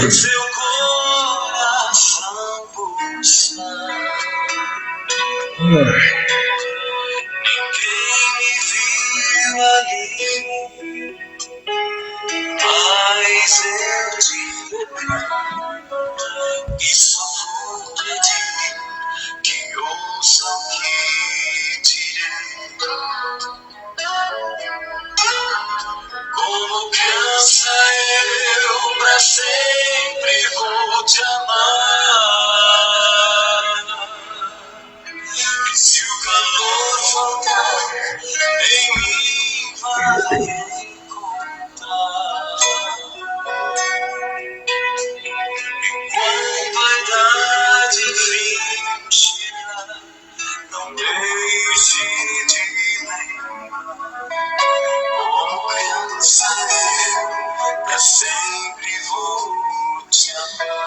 seu coração pulsar. Ninguém me viu ali, mas eu te lembro e só vou pedir que ouça o que direi. Como criança eu pra sempre vou te amar. E se o calor faltar, em mim vai encontrar. Enquanto a idade enfim chegar, não deixe de lembrar. Como criança eu pra sempre vou te amar.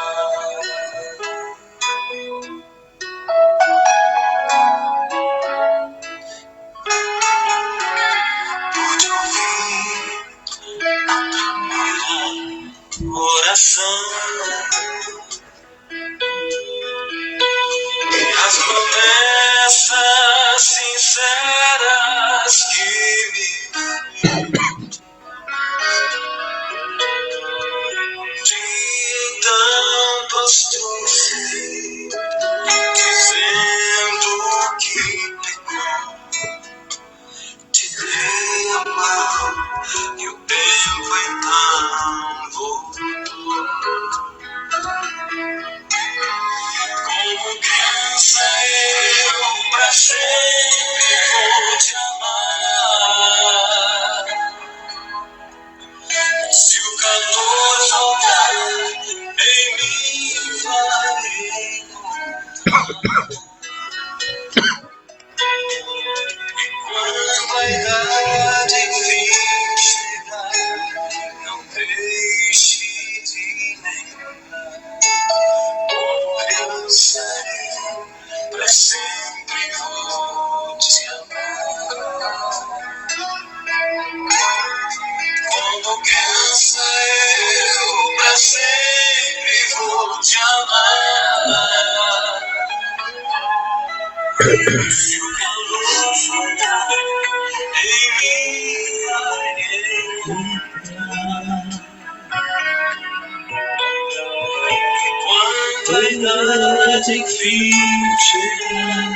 Pude ouvir a primeira oração e as promessas sinceras que me de então prostrou-se, dizendo que pecou. Te dei a mão e o tempo então voltou. Como criança eu pra sempre vou te amar. Se o calor faltar, em mim vai encontrar. E quando a idade enfim chegar, não deixe de lembrar. Como criança eu pra sempre vou te amar. Como criança eu pra sempre vou te amar. Se o calor faltar, em mim vai encontrar. Enquanto a idade enfim chegar,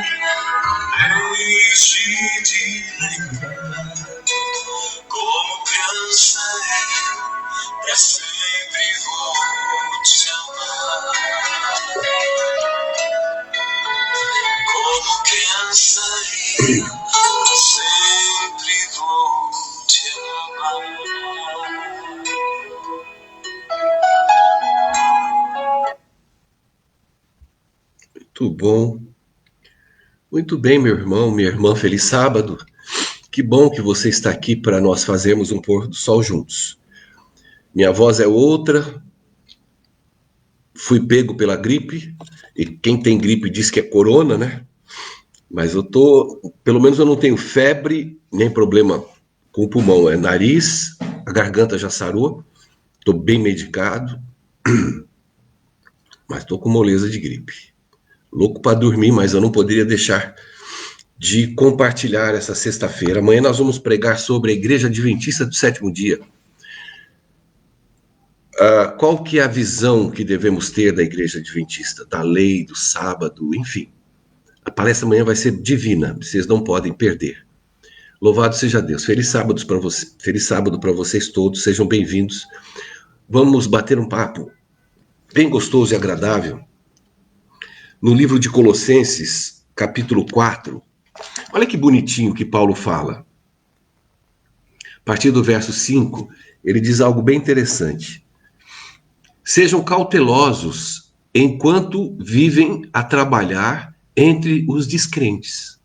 deixe de lembrar. Como criança eu pra sempre vou te amar. Como criança eu pra sempre vou te amar. Muito bom. Muito bem, meu irmão, minha irmã, feliz sábado. Que bom que você está aqui para nós fazermos um pôr do sol juntos. Minha voz é outra, fui pego pela gripe, e quem tem gripe diz que é corona, né? Mas pelo menos eu não tenho febre, nem problema com o pulmão, é nariz, a garganta já sarou, estou bem medicado, mas estou com moleza de gripe. Louco para dormir, mas eu não poderia deixar de compartilhar essa sexta-feira. Amanhã nós vamos pregar sobre a Igreja Adventista do Sétimo Dia. Qual que é a visão que devemos ter da Igreja Adventista, da lei, do sábado, enfim. A palestra amanhã vai ser divina, vocês não podem perder. Louvado seja Deus. Feliz sábado para vocês todos, sejam bem-vindos. Vamos bater um papo bem gostoso e agradável no livro de Colossenses, capítulo 4. Olha que bonitinho que Paulo fala. A partir do verso 5, ele diz algo bem interessante. Sejam cautelosos enquanto vivem a trabalhar entre os descrentes.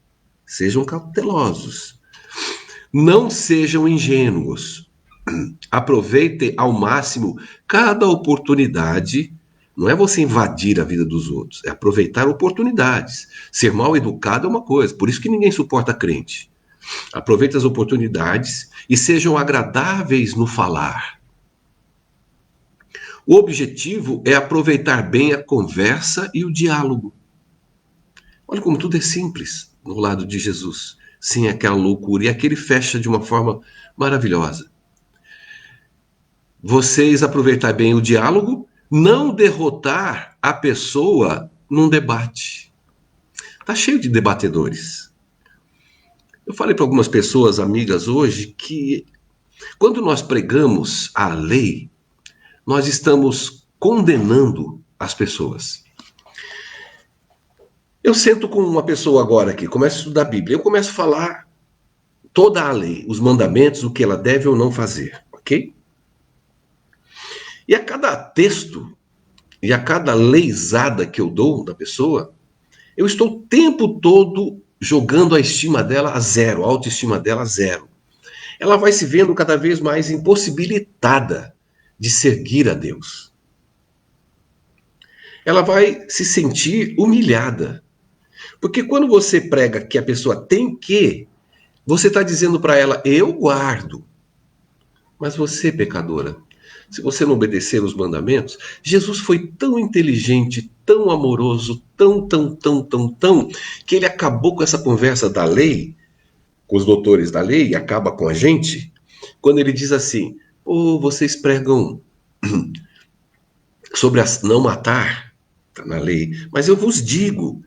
Sejam cautelosos. Não sejam ingênuos. Aproveitem ao máximo cada oportunidade. Não é você invadir a vida dos outros, é aproveitar oportunidades. Ser mal educado é uma coisa, por isso que ninguém suporta crente. Aproveite as oportunidades e sejam agradáveis no falar. O objetivo é aproveitar bem a conversa e o diálogo. Olha como tudo é simples no lado de Jesus, sem aquela loucura. E aqui ele fecha de uma forma maravilhosa. Vocês aproveitar bem o diálogo, não derrotar a pessoa num debate. Tá cheio de debatedores. Eu falei para algumas pessoas, amigas, hoje, que quando nós pregamos a lei, nós estamos condenando as pessoas. Eu sento com uma pessoa agora aqui, começo a estudar a Bíblia, eu começo a falar toda a lei, os mandamentos, o que ela deve ou não fazer, ok? E a cada texto e a cada leizada que eu dou da pessoa, eu estou o tempo todo jogando a estima dela a zero, a autoestima dela a zero. Ela vai se vendo cada vez mais impossibilitada de seguir a Deus. Ela vai se sentir humilhada. Porque quando você prega que a pessoa tem que, você está dizendo para ela, eu guardo. Mas você, pecadora, se você não obedecer os mandamentos, Jesus foi tão inteligente, tão amoroso, tão, que ele acabou com essa conversa da lei, com os doutores da lei, e acaba com a gente, quando ele diz assim, vocês pregam sobre não matar, está na lei, mas eu vos digo,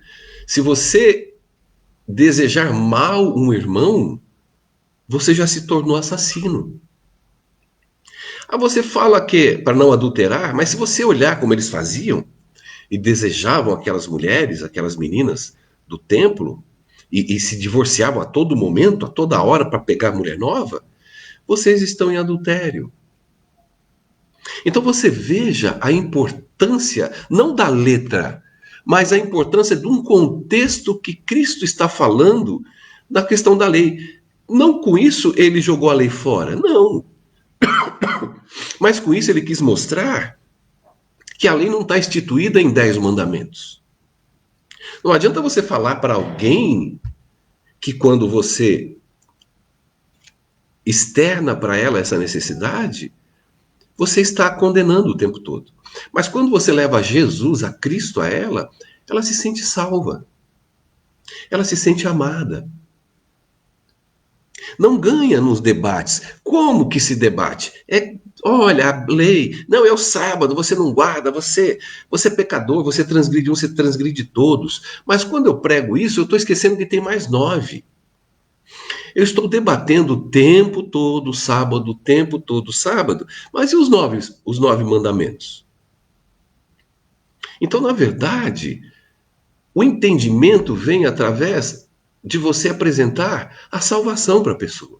se você desejar mal um irmão, você já se tornou assassino. Você fala que para não adulterar, mas se você olhar como eles faziam e desejavam aquelas mulheres, aquelas meninas do templo e se divorciavam a todo momento, a toda hora para pegar mulher nova, vocês estão em adultério. Então você veja a importância não da letra, mas a importância de um contexto que Cristo está falando na questão da lei. Não com isso ele jogou a lei fora, não. Mas com isso ele quis mostrar que a lei não está instituída em 10 mandamentos. Não adianta você falar para alguém que quando você externa para ela essa necessidade, você está condenando o tempo todo. Mas quando você leva Jesus, a Cristo a ela se sente salva. Ela se sente amada. Não ganha nos debates. Como que se debate? Olha, a lei, não, é o sábado, você não guarda, você é pecador, você transgride um, você transgride todos. Mas quando eu prego isso, eu estou esquecendo que tem mais 9. Eu estou debatendo o tempo todo sábado, mas e os 9 mandamentos? Então, na verdade, o entendimento vem através de você apresentar a salvação para a pessoa,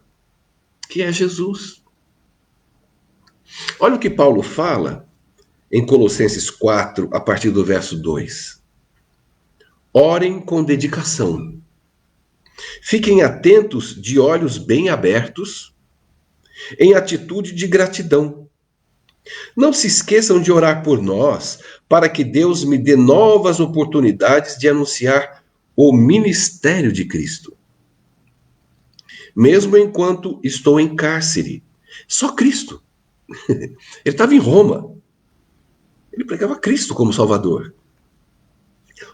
que é Jesus. Olha o que Paulo fala em Colossenses 4, a partir do verso 2. Orem com dedicação. Fiquem atentos de olhos bem abertos, em atitude de gratidão. Não se esqueçam de orar por nós, para que Deus me dê novas oportunidades de anunciar o ministério de Cristo. Mesmo enquanto estou em cárcere, só Cristo. Ele estava em Roma. Ele pregava Cristo como Salvador.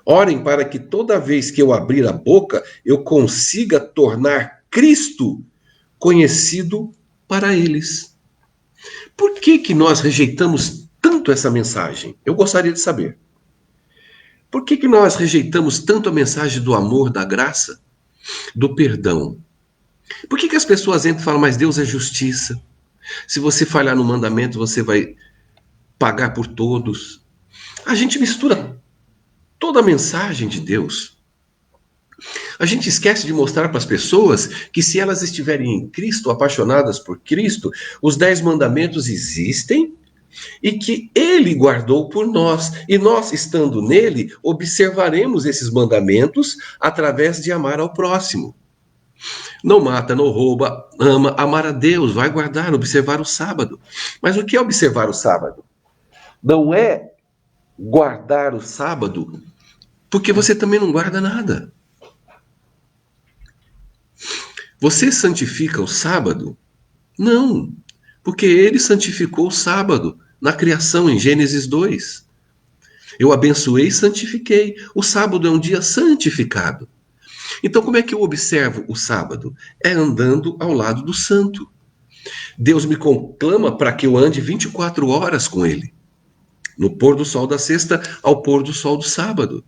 Orem para que toda vez que eu abrir a boca, eu consiga tornar Cristo conhecido para eles. Por que nós rejeitamos tanto essa mensagem? Eu gostaria de saber. Por que nós rejeitamos tanto a mensagem do amor, da graça, do perdão? Por que as pessoas entram e falam, mas Deus é justiça? Se você falhar no mandamento, você vai pagar por todos. A gente mistura toda a mensagem de Deus. A gente esquece de mostrar para as pessoas que se elas estiverem em Cristo, apaixonadas por Cristo, os 10 mandamentos existem e que Ele guardou por nós. E nós, estando nele, observaremos esses mandamentos através de amar ao próximo. Não mata, não rouba, ama, amar a Deus, vai guardar, observar o sábado. Mas o que é observar o sábado? Não é guardar o sábado, porque você também não guarda nada. Você santifica o sábado? Não, porque ele santificou o sábado na criação, em Gênesis 2. Eu abençoei e santifiquei. O sábado é um dia santificado. Então, como é que eu observo o sábado? É andando ao lado do santo. Deus me conclama para que eu ande 24 horas com ele. No pôr do sol da sexta ao pôr do sol do sábado.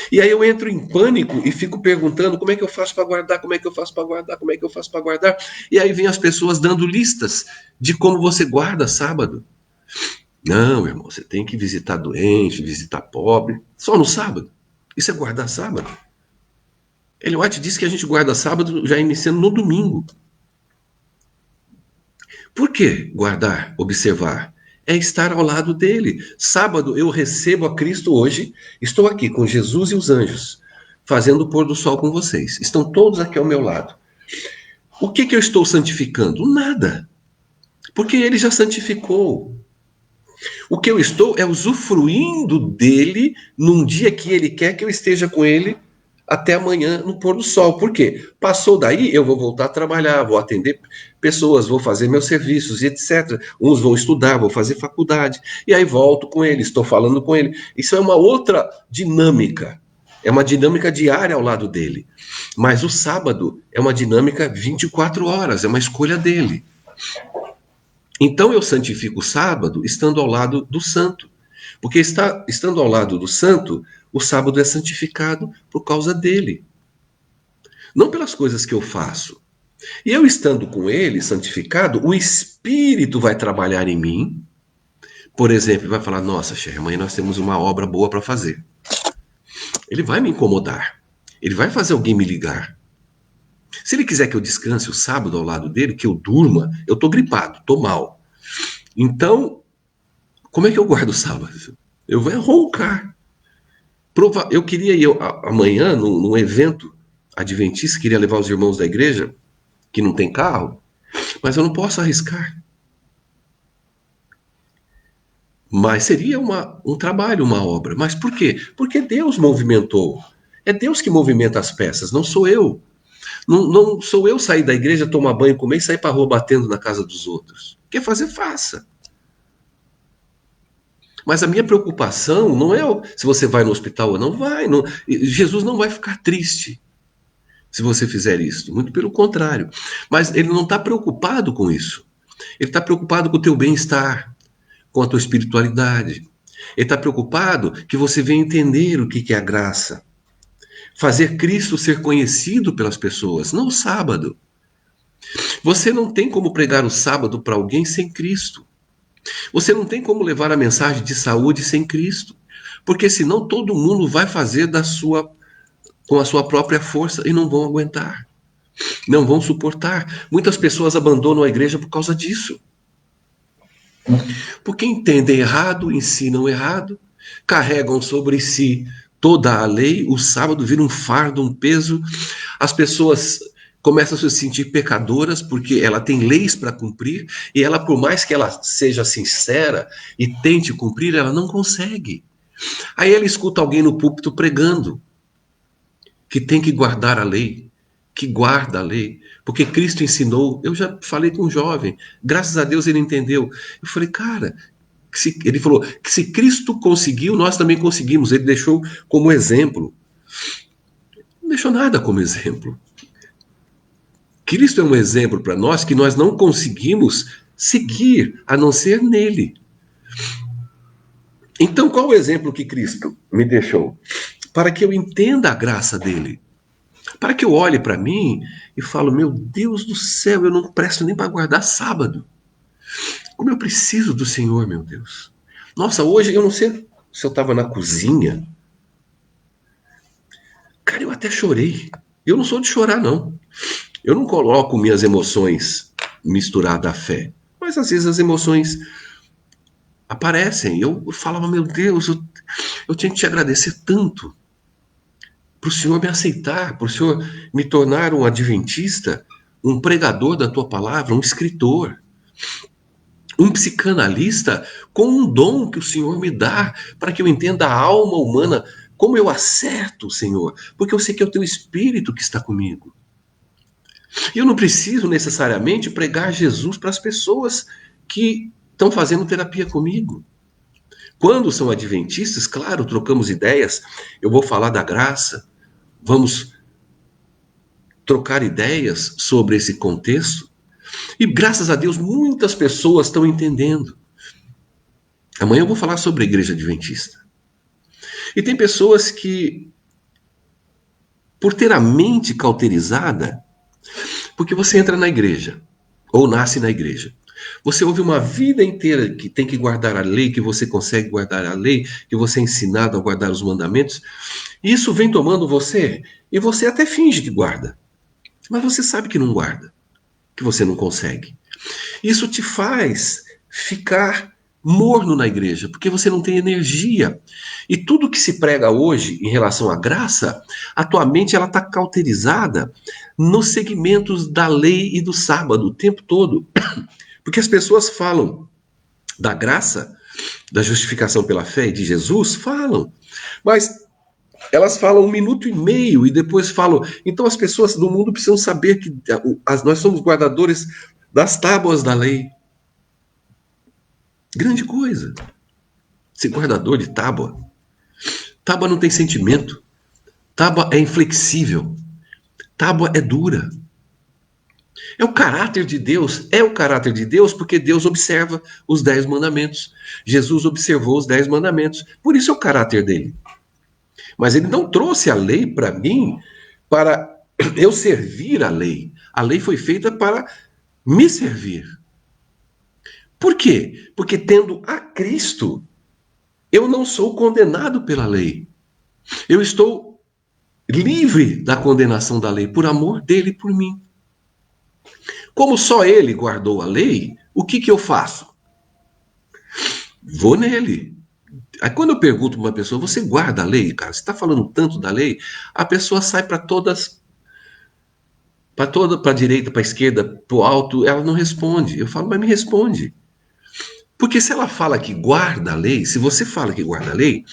E aí eu entro em pânico e fico perguntando como é que eu faço para guardar, como é que eu faço para guardar, como é que eu faço para guardar. E aí vem as pessoas dando listas de como você guarda sábado. Não, irmão, você tem que visitar doente, visitar pobre, só no sábado. Isso é guardar sábado. Ellen White diz que a gente guarda sábado já iniciando no domingo. Por que guardar, observar? É estar ao lado dele. Sábado eu recebo a Cristo hoje, estou aqui com Jesus e os anjos, fazendo o pôr do sol com vocês. Estão todos aqui ao meu lado. O que eu estou santificando? Nada. Porque ele já santificou. O que eu estou é usufruindo dele num dia que ele quer que eu esteja com ele até amanhã no pôr do sol. Por quê? Passou daí, eu vou voltar a trabalhar, vou atender pessoas, vou fazer meus serviços e etc. Uns vão estudar, vou fazer faculdade. E aí volto com ele, estou falando com ele. Isso é uma outra dinâmica. É uma dinâmica diária ao lado dele. Mas o sábado é uma dinâmica 24 horas, é uma escolha dele. Então eu santifico o sábado estando ao lado do santo. Porque estando ao lado do santo, o sábado é santificado por causa dele. Não pelas coisas que eu faço. E eu estando com ele, santificado, o Espírito vai trabalhar em mim. Por exemplo, vai falar, nossa, Cher, amanhã nós temos uma obra boa para fazer. Ele vai me incomodar. Ele vai fazer alguém me ligar. Se ele quiser que eu descanse o sábado ao lado dele, que eu durma, eu estou gripado, estou mal. Então, como é que eu guardo o sábado? Eu vou roncar. Eu queria ir amanhã num evento adventista, queria levar os irmãos da igreja, que não tem carro, mas eu não posso arriscar. Mas seria um trabalho, uma obra. Mas por quê? Porque Deus movimentou. É Deus que movimenta as peças, não sou eu. Não sou eu sair da igreja, tomar banho, comer e sair para a rua batendo na casa dos outros. Quer fazer, faça. Mas a minha preocupação não é se você vai no hospital ou não vai. Não, Jesus não vai ficar triste se você fizer isso. Muito pelo contrário. Mas ele não está preocupado com isso. Ele está preocupado com o teu bem-estar, com a tua espiritualidade. Ele está preocupado que você venha entender o que é a graça. Fazer Cristo ser conhecido pelas pessoas, não o sábado. Você não tem como pregar o sábado para alguém sem Cristo. Você não tem como levar a mensagem de saúde sem Cristo. Porque senão todo mundo vai fazer com a sua própria força e não vão aguentar. Não vão suportar. Muitas pessoas abandonam a igreja por causa disso. Porque entendem errado, ensinam errado, carregam sobre si toda a lei, o sábado vira um fardo, um peso. As pessoas começam a se sentir pecadoras porque ela tem leis para cumprir e ela, por mais que ela seja sincera e tente cumprir, ela não consegue. Aí ela escuta alguém no púlpito pregando que tem que guardar a lei, que guarda a lei, porque Cristo ensinou. Eu já falei com um jovem, graças a Deus ele entendeu. Eu falei, cara, ele falou que se Cristo conseguiu, nós também conseguimos. Ele deixou como exemplo. Não deixou nada como exemplo. Cristo é um exemplo para nós que nós não conseguimos seguir, a não ser nele. Então, qual o exemplo que Cristo me deixou? Para que eu entenda a graça dele. Para que eu olhe para mim e falo, meu Deus do céu, eu não presto nem para guardar sábado. Como eu preciso do Senhor, meu Deus. Nossa, hoje eu não sei se eu estava na cozinha. Cara, eu até chorei. Eu não sou de chorar, não. Eu não coloco minhas emoções misturadas à fé. Mas às vezes as emoções aparecem. Eu falava, meu Deus, eu tinha que te agradecer tanto. Para o Senhor me aceitar, para o Senhor me tornar um adventista, um pregador da tua palavra, um escritor, um psicanalista com um dom que o Senhor me dá para que eu entenda a alma humana, como eu acerto, Senhor, porque eu sei que é o teu Espírito que está comigo. Eu não preciso necessariamente pregar Jesus para as pessoas que estão fazendo terapia comigo. Quando são adventistas, claro, trocamos ideias, eu vou falar da graça, vamos trocar ideias sobre esse contexto, e graças a Deus muitas pessoas estão entendendo. Amanhã eu vou falar sobre a igreja adventista. E tem pessoas que, por ter a mente cauterizada, porque você entra na igreja, ou nasce na igreja, você ouve uma vida inteira que tem que guardar a lei, que você consegue guardar a lei, que você é ensinado a guardar os mandamentos, e isso vem tomando você, e você até finge que guarda, mas você sabe que não guarda, que você não consegue. Isso te faz ficar morno na igreja, porque você não tem energia. E tudo que se prega hoje em relação à graça, a tua mente ela está cauterizada nos segmentos da lei e do sábado o tempo todo. Porque as pessoas falam da graça, da justificação pela fé e de Jesus, falam, mas elas falam 1 minuto e meio e depois falam. Então as pessoas do mundo precisam saber que nós somos guardadores das tábuas da lei. Grande coisa. Ser guardador de tábua. Tábua não tem sentimento. Tábua é inflexível. Tábua é dura. É o caráter de Deus. É o caráter de Deus porque Deus observa os 10 mandamentos. Jesus observou os 10 mandamentos. Por isso é o caráter dele. Mas ele não trouxe a lei para mim para eu servir a lei. A lei foi feita para me servir. Por quê? Porque tendo a Cristo, eu não sou condenado pela lei. Eu estou livre da condenação da lei por amor dele e por mim. Como só ele guardou a lei, o que eu faço? Vou nele. Aí quando eu pergunto para uma pessoa, você guarda a lei, cara? Você está falando tanto da lei? A pessoa sai para todas, para a direita, para a esquerda, para o alto, ela não responde. Eu falo, mas me responde. Porque se ela fala que guarda a lei, se você fala que guarda a lei,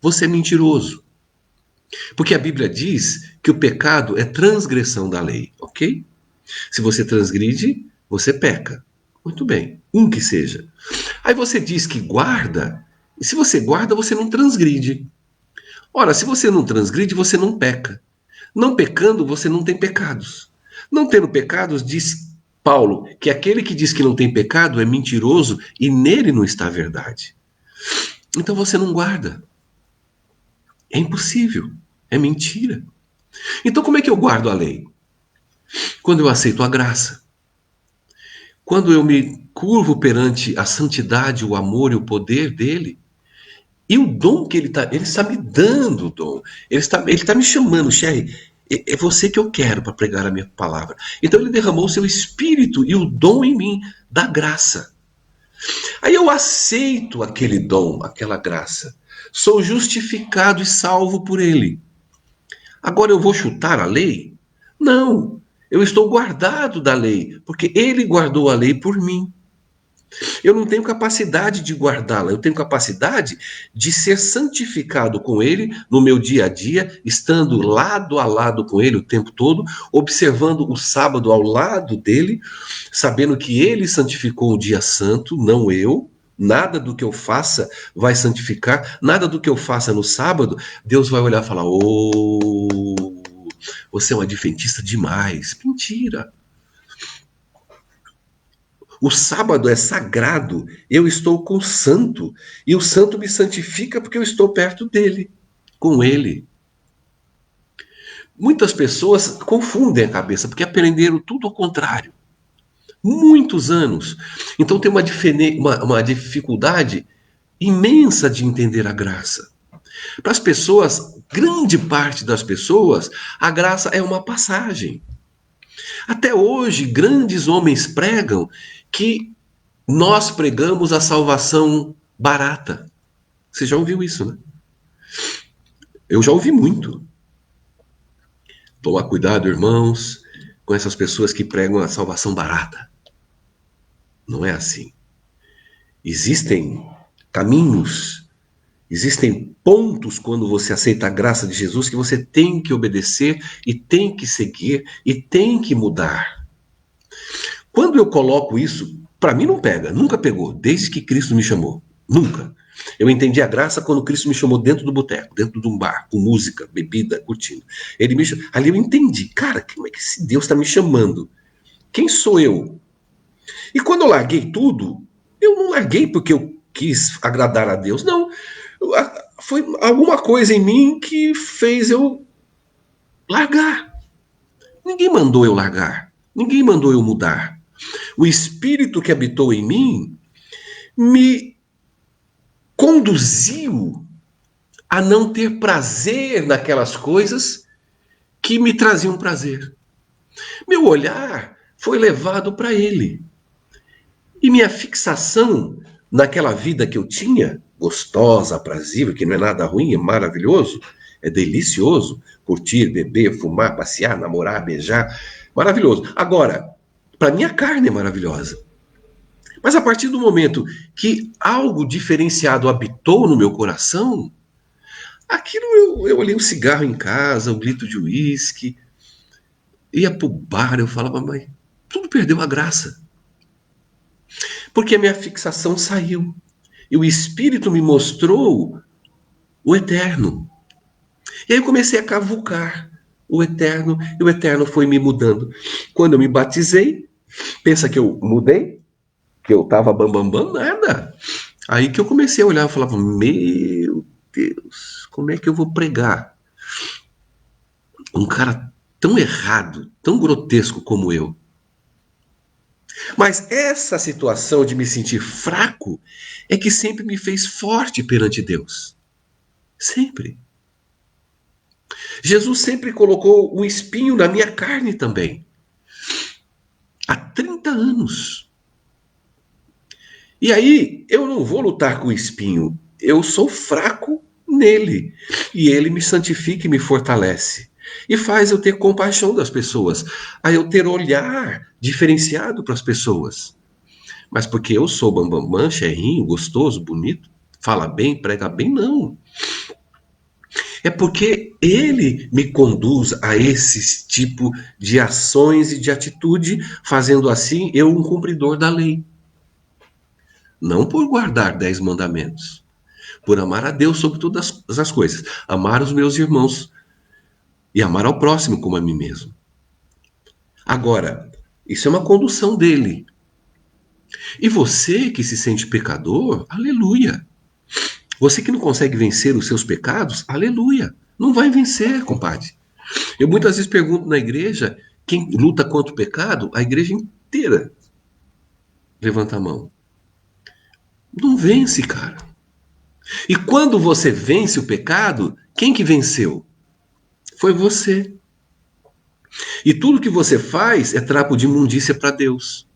você é mentiroso. Porque a Bíblia diz que o pecado é transgressão da lei, ok? Se você transgride, você peca. Muito bem, que seja. Aí você diz que guarda, e se você guarda, você não transgride. Ora, se você não transgride, você não peca. Não pecando, você não tem pecados. Não tendo pecados, diz Paulo, que aquele que diz que não tem pecado é mentiroso e nele não está a verdade. Então você não guarda. É impossível. É mentira. Então como é que eu guardo a lei? Quando eu aceito a graça. Quando eu me curvo perante a santidade, o amor e o poder dele. E o dom que ele está me dando, o dom. Ele está me chamando, Sherry, é você que eu quero para pregar a minha palavra. Então ele derramou o seu espírito e o dom em mim, da graça. Aí eu aceito aquele dom, aquela graça. Sou justificado e salvo por ele. Agora eu vou chutar a lei? Não, eu estou guardado da lei, porque ele guardou a lei por mim. Eu não tenho capacidade de guardá-la, eu tenho capacidade de ser santificado com ele no meu dia a dia, estando lado a lado com ele o tempo todo, observando o sábado ao lado dele, sabendo que ele santificou o dia santo, não eu. Nada do que eu faça vai santificar, nada do que eu faça no sábado, Deus vai olhar e falar: "Oh, você é um adventista demais". Mentira. O sábado é sagrado, eu estou com o santo, e o santo me santifica porque eu estou perto dele, com ele. Muitas pessoas confundem a cabeça, porque aprenderam tudo ao contrário. Muitos anos. Então tem uma dificuldade imensa de entender a graça. Para as pessoas, grande parte das pessoas, a graça é uma passagem. Até hoje, grandes homens pregam que nós pregamos a salvação barata. Você já ouviu isso, né? Eu já ouvi muito. Tomar cuidado, irmãos, com essas pessoas que pregam a salvação barata. Não é assim. Existem caminhos, existem pontos quando você aceita a graça de Jesus que você tem que obedecer e tem que seguir e tem que mudar. Quando eu coloco isso Para mim não pega, nunca pegou, desde que Cristo me chamou. Nunca. Eu entendi a graça quando Cristo me chamou dentro do boteco, dentro de um bar, com música, bebida, curtindo. Ele me chamou, ali eu entendi, cara, como é que esse Deus está me chamando? Quem sou eu? E quando eu larguei tudo, eu não larguei porque eu quis agradar a Deus, não. Foi alguma coisa em mim que fez eu largar. Ninguém mandou eu largar. Ninguém mandou eu mudar. O Espírito que habitou em mim me conduziu a não ter prazer naquelas coisas que me traziam prazer. Meu olhar foi levado para Ele. E minha fixação naquela vida que eu tinha, gostosa, aprazível, que não é nada ruim, é maravilhoso, é delicioso, curtir, beber, fumar, passear, namorar, beijar, maravilhoso. Agora, para minha carne é maravilhosa. Mas a partir do momento que algo diferenciado habitou no meu coração, aquilo eu olhei um cigarro em casa, um litro de uísque, ia pro bar, eu falava, mas tudo perdeu a graça. Porque a minha fixação saiu. E o Espírito me mostrou o eterno. E aí eu comecei a cavucar o eterno, e o eterno foi me mudando. Quando eu me batizei, pensa que eu mudei? Que eu tava bambambam? Nada. Aí que eu comecei a olhar, eu falava, meu Deus, como é que eu vou pregar? Um cara tão errado, tão grotesco como eu. Mas essa situação de me sentir fraco é que sempre me fez forte perante Deus. Sempre. Jesus sempre colocou um espinho na minha carne também. Há 30 anos. E aí, eu não vou lutar com o espinho. Eu sou fraco nele. E ele me santifica e me fortalece. E faz eu ter compaixão das pessoas. A eu ter olhar diferenciado para as pessoas. Mas porque eu sou bambambam, cherrinho, gostoso, bonito, fala bem, prega bem, não. É porque ele me conduz a esse tipo de ações e de atitude, fazendo assim eu um cumpridor da lei. Não por guardar 10 mandamentos, por amar a Deus sobre todas as coisas, amar os meus irmãos e amar ao próximo como a mim mesmo. Agora, isso é uma condução dele. E você que se sente pecador, aleluia. Você que não consegue vencer os seus pecados, aleluia. Não vai vencer, compadre. Eu muitas vezes pergunto na igreja, quem luta contra o pecado, a igreja inteira levanta a mão. Não vence, cara. E quando você vence o pecado, quem que venceu? Foi você. E tudo que você faz é trapo de imundícia para Deus.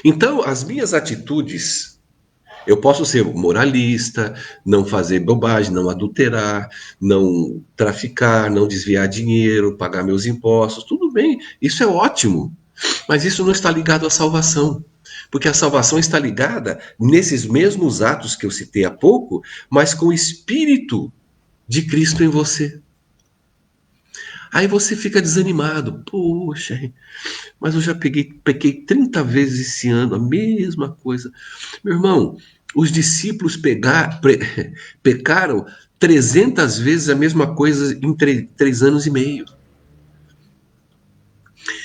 Então, as minhas atitudes, eu posso ser moralista, não fazer bobagem, não adulterar, não traficar, não desviar dinheiro, pagar meus impostos, tudo bem, isso é ótimo. Mas isso não está ligado à salvação. Porque a salvação está ligada nesses mesmos atos que eu citei há pouco, mas com o Espírito de Cristo em você. Aí você fica desanimado. Poxa, mas eu já pequei 30 vezes esse ano, a mesma coisa. Meu irmão, os discípulos pecaram 300 vezes a mesma coisa em 3 anos e meio.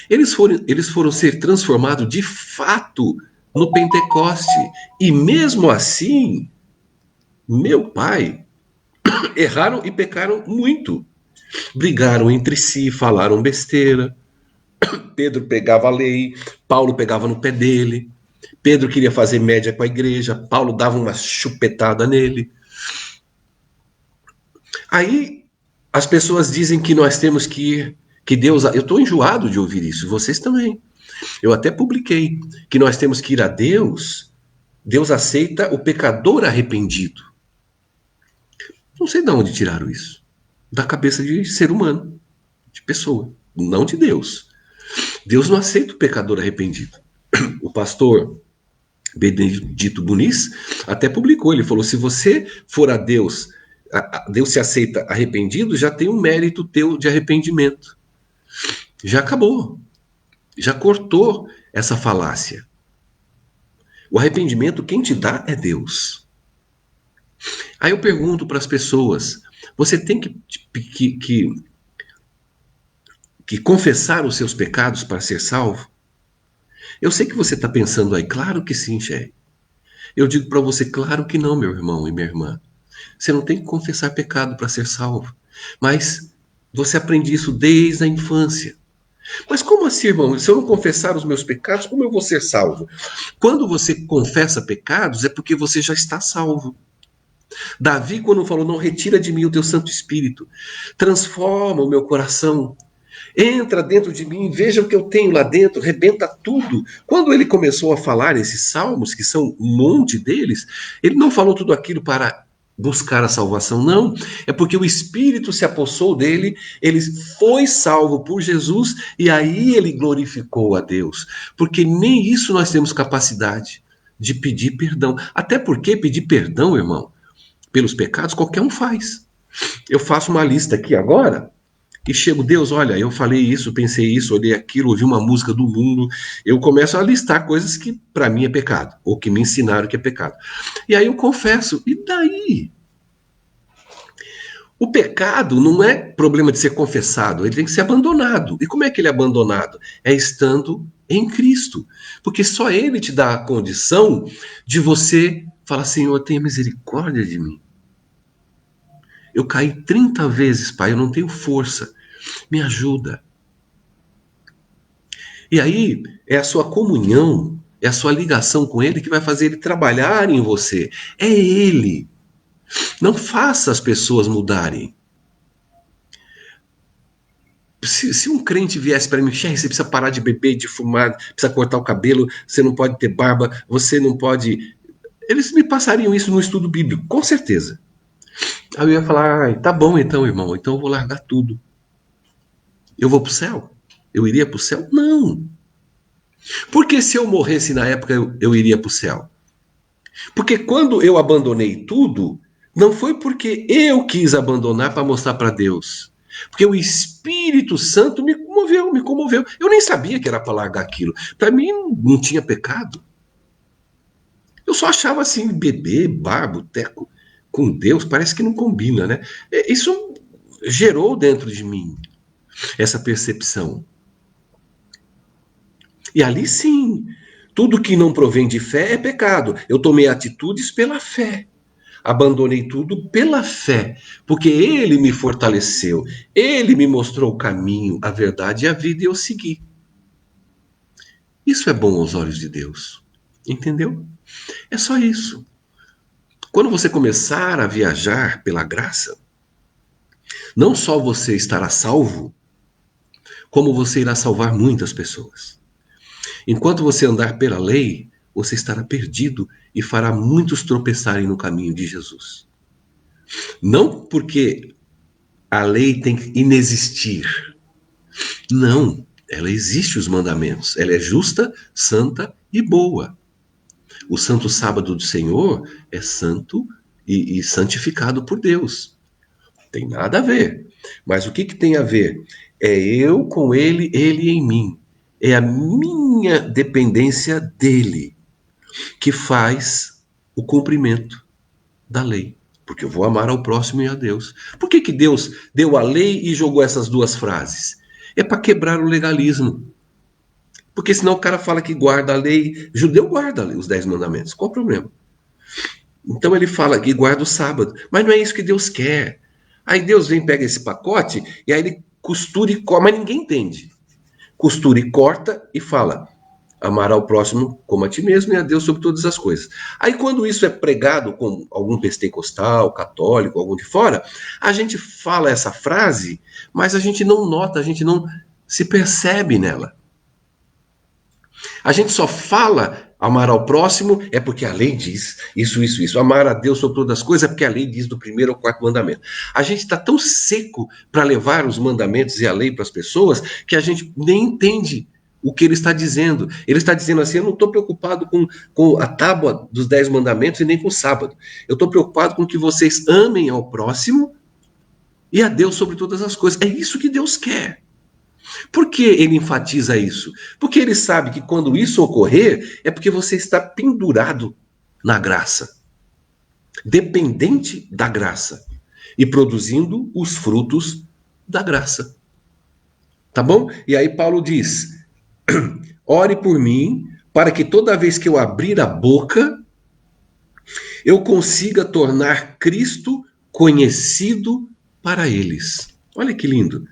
Eles foram ser transformados de fato no Pentecoste. E mesmo assim, meu pai, erraram e pecaram muito. Brigaram entre si, falaram besteira. Pedro pegava a lei, Paulo pegava no pé dele. Pedro queria fazer média com a igreja, Paulo dava uma chupetada nele. Aí as pessoas dizem que nós temos que ir, que Deus... Eu estou enjoado de ouvir isso, vocês também. Eu até publiquei que nós temos que ir a Deus. Deus aceita o pecador arrependido. Não sei de onde tiraram isso. Da cabeça de ser humano, de pessoa, não de Deus. Deus não aceita o pecador arrependido. O pastor Benedito Muniz até publicou, ele falou, se você for a Deus, Deus se aceita arrependido, já tem um mérito teu de arrependimento. Já acabou. Já cortou essa falácia. O arrependimento, quem te dá é Deus. Aí eu pergunto para as pessoas, você tem que confessar os seus pecados para ser salvo? Eu sei que você está pensando aí, claro que sim, Xé. Eu digo para você, claro que não, meu irmão e minha irmã. Você não tem que confessar pecado para ser salvo. Mas você aprende isso desde a infância. Mas como assim, irmão? Se eu não confessar os meus pecados, como eu vou ser salvo? Quando você confessa pecados, é porque você já está salvo. Davi, quando falou, não retira de mim o teu Santo Espírito, transforma o meu coração, entra dentro de mim, veja o que eu tenho lá dentro, rebenta tudo. Quando ele começou a falar esses salmos, que são um monte deles, ele não falou tudo aquilo para buscar a salvação, não. É porque o Espírito se apossou dele, ele foi salvo por Jesus e aí ele glorificou a Deus. Porque nem isso nós temos capacidade de pedir perdão. Até porque pedir perdão, irmão, pelos pecados, qualquer um faz. Eu faço uma lista aqui agora e chego, Deus, olha, eu falei isso, pensei isso, olhei aquilo, ouvi uma música do mundo. Eu começo a listar coisas que para mim é pecado, ou que me ensinaram que é pecado. E aí eu confesso, e daí? O pecado não é problema de ser confessado, ele tem que ser abandonado. E como é que ele é abandonado? É estando em Cristo. Porque só ele te dá a condição de você falar, Senhor, tenha misericórdia de mim. Eu caí 30 vezes, Pai, eu não tenho força. Me ajuda. E aí é a sua comunhão, é a sua ligação com Ele que vai fazer Ele trabalhar em você. É Ele. Não faça as pessoas mudarem. Se um crente viesse para mim, você precisa parar de beber, de fumar, precisa cortar o cabelo, você não pode ter barba, você não pode... Eles me passariam isso no estudo bíblico, com certeza. Aí eu ia falar, tá bom então, irmão, então eu vou largar tudo. Eu vou pro céu? Eu iria pro céu? Não. Porque se eu morresse na época, eu iria pro céu? Porque quando eu abandonei tudo, não foi porque eu quis abandonar para mostrar para Deus. Porque o Espírito Santo me comoveu, me comoveu. Eu nem sabia que era para largar aquilo. Para mim não tinha pecado. Eu só achava assim, beber, bar, boteco com Deus, parece que não combina, né? Isso gerou dentro de mim essa percepção. E ali sim, tudo que não provém de fé é pecado. Eu tomei atitudes pela fé. Abandonei tudo pela fé, porque Ele me fortaleceu, Ele me mostrou o caminho, a verdade e a vida, e eu segui. Isso é bom aos olhos de Deus, entendeu? É só isso. Quando você começar a viajar pela graça, não só você estará salvo, como você irá salvar muitas pessoas. Enquanto você andar pela lei, você estará perdido e fará muitos tropeçarem no caminho de Jesus. Não porque a lei tem que inexistir. Não, ela existe, os mandamentos. Ela é justa, santa e boa. O santo sábado do Senhor é santo e santificado por Deus. Tem nada a ver. Mas o que tem a ver? É eu com ele, ele em mim. É a minha dependência dele que faz o cumprimento da lei. Porque eu vou amar ao próximo e a Deus. Por que Deus deu a lei e jogou essas duas frases? É para quebrar o legalismo. Porque senão o cara fala que guarda a lei. Judeu guarda os 10 mandamentos. Qual o problema? Então ele fala que guarda o sábado. Mas não é isso que Deus quer. Aí Deus vem, pega esse pacote e aí ele costura e corta. Mas ninguém entende. Costura e corta e fala: amar ao próximo como a ti mesmo e a Deus sobre todas as coisas. Aí quando isso é pregado com algum pentecostal, católico, algum de fora, a gente fala essa frase, mas a gente não nota, a gente não se percebe nela. A gente só fala amar ao próximo é porque a lei diz isso. Amar a Deus sobre todas as coisas é porque a lei diz do primeiro ao quarto mandamento. A gente está tão seco para levar os mandamentos e a lei para as pessoas que a gente nem entende o que ele está dizendo. Ele está dizendo assim, eu não estou preocupado com a tábua dos 10 mandamentos e nem com o sábado. Eu estou preocupado com que vocês amem ao próximo e a Deus sobre todas as coisas. É isso que Deus quer. Por que ele enfatiza isso? Porque ele sabe que quando isso ocorrer, é porque você está pendurado na graça, dependente da graça e produzindo os frutos da graça. Tá bom? E aí Paulo diz: ore por mim, para que toda vez que eu abrir a boca, eu consiga tornar Cristo conhecido para eles. Olha que lindo.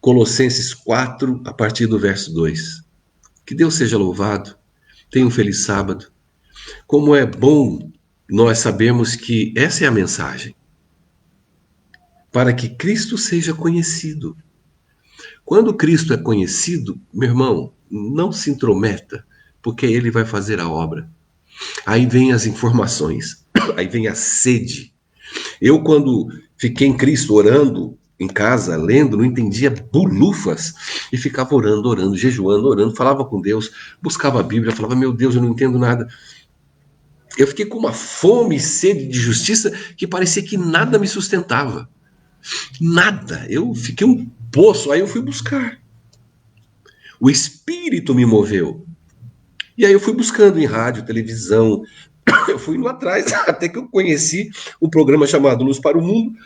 Colossenses 4, a partir do verso 2. Que Deus seja louvado. Tenha um feliz sábado. Como é bom nós sabermos que essa é a mensagem. Para que Cristo seja conhecido. Quando Cristo é conhecido, meu irmão, não se intrometa, porque ele vai fazer a obra. Aí vem as informações, aí vem a sede. Eu, quando fiquei em Cristo orando em casa, lendo, não entendia bolufas e ficava orando, orando, jejuando, orando, falava com Deus, buscava a Bíblia, falava, meu Deus, eu não entendo nada. Eu fiquei com uma fome e sede de justiça que parecia que nada me sustentava. Nada. Eu fiquei um poço, aí eu fui buscar. O Espírito me moveu. E aí eu fui buscando em rádio, televisão, eu fui indo atrás, até que eu conheci um programa chamado Luz para o Mundo,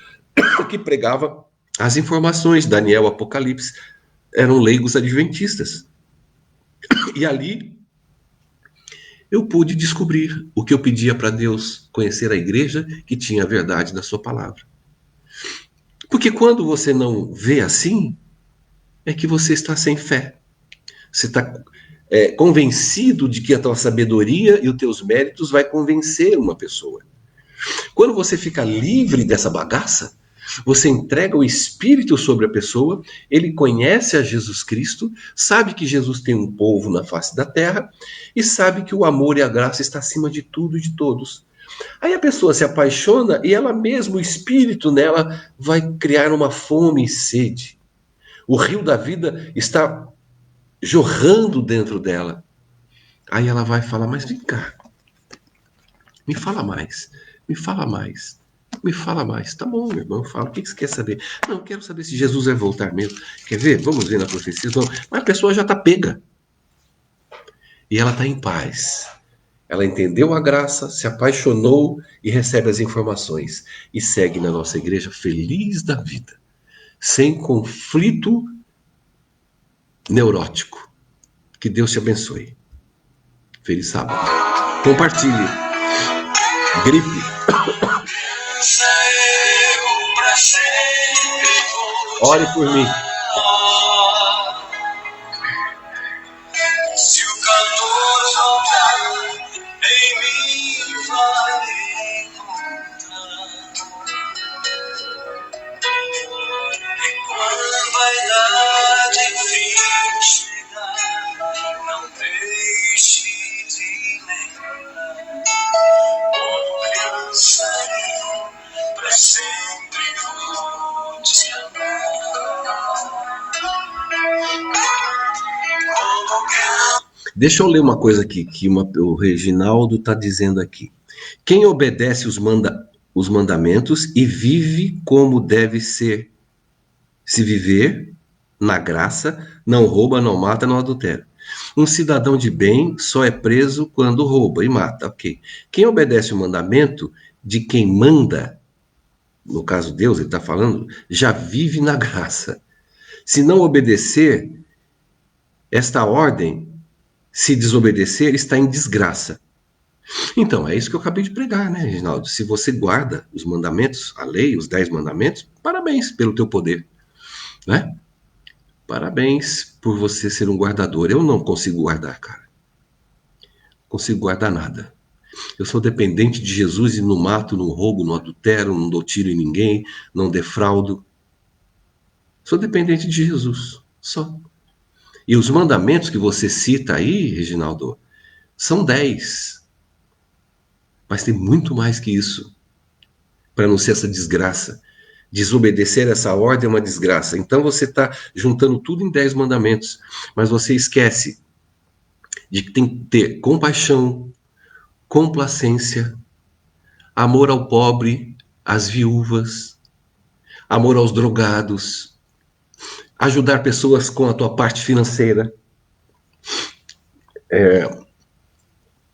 que pregava as informações, Daniel, Apocalipse, eram leigos adventistas. E ali eu pude descobrir o que eu pedia para Deus, conhecer a igreja que tinha a verdade da sua palavra. Porque quando você não vê assim, é que você está sem fé. Você está convencido de que a tua sabedoria e os teus méritos vai convencer uma pessoa. Quando você fica livre dessa bagaça, você entrega o Espírito sobre a pessoa, ele conhece a Jesus Cristo, sabe que Jesus tem um povo na face da terra e sabe que o amor e a graça está acima de tudo e de todos. Aí a pessoa se apaixona e ela mesma, o Espírito nela, vai criar uma fome e sede. O rio da vida está jorrando dentro dela. Aí ela vai falar, mas vem cá, me fala mais, me fala mais, me fala mais. Tá bom, meu irmão, fala, o que você quer saber? Não, eu quero saber se Jesus vai voltar mesmo. Quer ver? Vamos ver na profecia. Não. Mas a pessoa já está pega. E ela está em paz. Ela entendeu a graça, se apaixonou e recebe as informações. E segue na nossa igreja feliz da vida. Sem conflito neurótico. Que Deus te abençoe. Feliz sábado. Compartilhe. Gripe. Ore por mim. Se o calor voltar, em mim vai encontrar. E quando vai dar de fim chegar, não deixe de lembrar. Alcançarei, pra sempre vou te amar. Deixa eu ler uma coisa aqui que o Reginaldo está dizendo aqui. Quem obedece os mandamentos e vive como deve ser, se viver na graça, não rouba, não mata, não adultera. Um cidadão de bem só é preso quando rouba e mata, ok. Quem obedece o mandamento de quem manda, no caso Deus, ele está falando, já vive na graça. Se não obedecer esta ordem, se desobedecer, está em desgraça. Então, é isso que eu acabei de pregar, né, Reginaldo? Se você guarda os mandamentos, a lei, os 10 mandamentos, parabéns pelo teu poder, né? Parabéns por você ser um guardador. Eu não consigo guardar, cara. Não consigo guardar nada. Eu sou dependente de Jesus e não mato, não roubo, não adultero, não dou tiro em ninguém, não defraudo. Sou dependente de Jesus, só. E os mandamentos que você cita aí, Reginaldo, são 10. Mas tem muito mais que isso. Para não ser essa desgraça. Desobedecer essa ordem é uma desgraça. Então você está juntando tudo em 10 mandamentos. Mas você esquece de que tem que ter compaixão, complacência, amor ao pobre, às viúvas, amor aos drogados, ajudar pessoas com a tua parte financeira,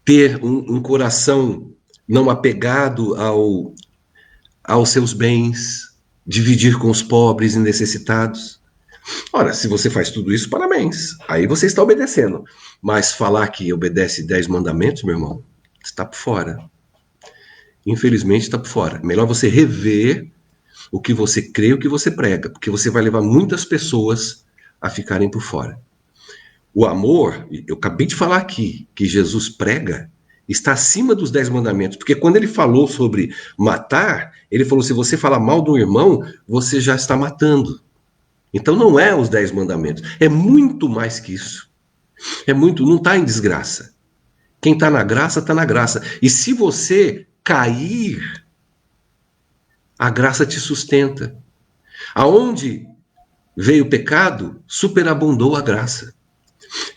ter um coração não apegado aos seus bens, dividir com os pobres e necessitados. Ora, se você faz tudo isso, parabéns. Aí você está obedecendo. Mas falar que obedece 10 mandamentos, meu irmão, está por fora. Infelizmente está por fora. Melhor você rever o que você crê, o que você prega, porque você vai levar muitas pessoas a ficarem por fora. O amor, eu acabei de falar aqui, que Jesus prega, está acima dos 10 mandamentos, porque quando ele falou sobre matar, ele falou, se você falar mal do irmão, você já está matando. Então não é os 10 mandamentos, é muito mais que isso. É muito, não está em desgraça. Quem está na graça, está na graça. E se você cair, a graça te sustenta. Aonde veio o pecado, superabundou a graça.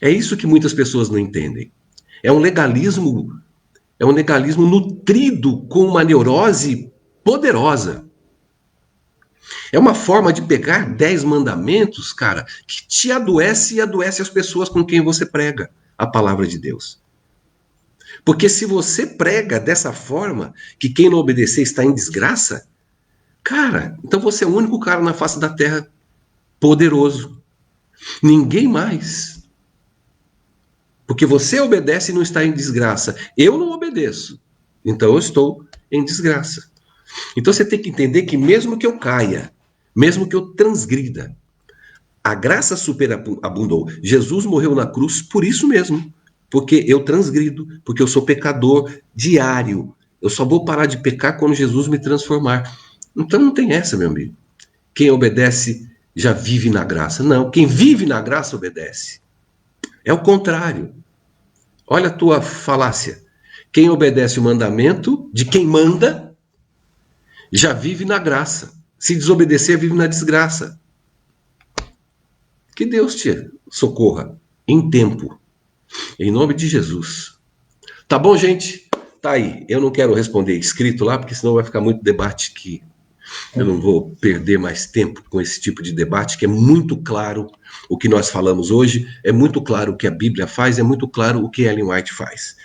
É isso que muitas pessoas não entendem. É um legalismo nutrido com uma neurose poderosa. É uma forma de pegar 10 mandamentos, cara, que te adoece e adoece as pessoas com quem você prega a palavra de Deus. Porque se você prega dessa forma, que quem não obedecer está em desgraça, cara, então você é o único cara na face da terra poderoso. Ninguém mais. Porque você obedece e não está em desgraça. Eu não obedeço. Então eu estou em desgraça. Então você tem que entender que mesmo que eu caia, mesmo que eu transgrida, a graça superabundou. Jesus morreu na cruz por isso mesmo. Porque eu transgrido, porque eu sou pecador diário. Eu só vou parar de pecar quando Jesus me transformar. Então não tem essa, meu amigo. Quem obedece já vive na graça. Não, quem vive na graça obedece. É o contrário. Olha a tua falácia. Quem obedece o mandamento de quem manda já vive na graça. Se desobedecer, vive na desgraça. Que Deus te socorra em tempo. Em nome de Jesus. Tá bom, gente? Tá aí. Eu não quero responder escrito lá, porque senão vai ficar muito debate que eu não vou perder mais tempo com esse tipo de debate, que é muito claro o que nós falamos hoje, é muito claro o que a Bíblia faz, é muito claro o que Ellen White faz.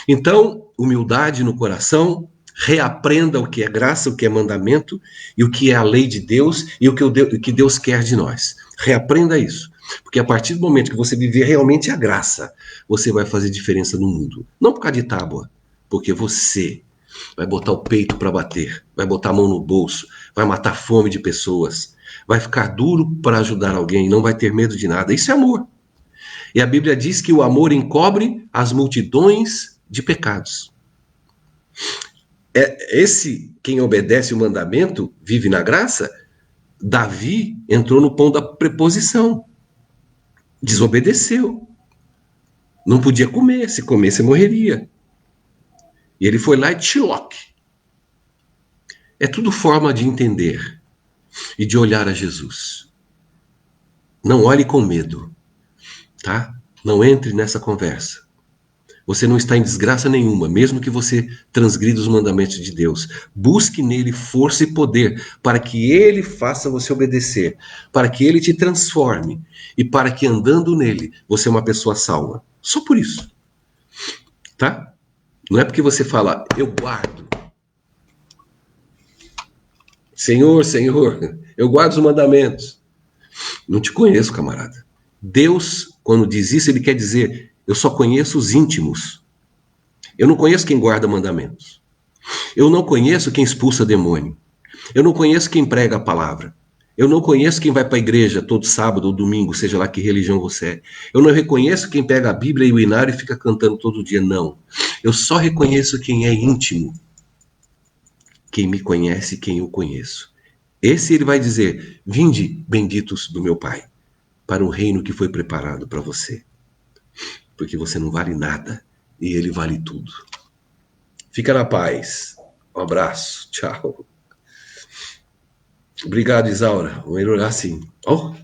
Então, humildade no coração, reaprenda o que é graça, o que é mandamento, e o que é a lei de Deus, e o que Deus quer de nós. Reaprenda isso. Porque a partir do momento que você viver realmente a graça, você vai fazer diferença no mundo. Não por causa de tábua, porque você vai botar o peito para bater, vai botar a mão no bolso, vai matar a fome de pessoas, vai ficar duro para ajudar alguém, não vai ter medo de nada. Isso é amor. E a Bíblia diz que o amor encobre as multidões de pecados. Quem obedece o mandamento, vive na graça. Davi entrou no pão da preposição. Desobedeceu. Não podia comer, se comesse morreria. E ele foi lá e tchiloque. É tudo forma de entender e de olhar a Jesus. Não olhe com medo, tá? Não entre nessa conversa. Você não está em desgraça nenhuma, mesmo que você transgrida os mandamentos de Deus. Busque nele força e poder para que ele faça você obedecer, para que ele te transforme e para que andando nele você é uma pessoa salva. Só por isso, tá? Não é porque você fala, eu guardo. Senhor, Senhor, eu guardo os mandamentos. Não te conheço, camarada. Deus, quando diz isso, ele quer dizer, eu só conheço os íntimos. Eu não conheço quem guarda mandamentos. Eu não conheço quem expulsa demônio. Eu não conheço quem prega a palavra. Eu não conheço quem vai para a igreja todo sábado ou domingo, seja lá que religião você é. Eu não reconheço quem pega a Bíblia e o inário e fica cantando todo dia, não. Eu só reconheço quem é íntimo. Quem me conhece, quem eu conheço. Esse ele vai dizer, vinde, benditos do meu Pai, para o reino que foi preparado para você. Porque você não vale nada e ele vale tudo. Fica na paz. Um abraço. Tchau. Obrigado, Isaura. Vou melhorar assim. Oh.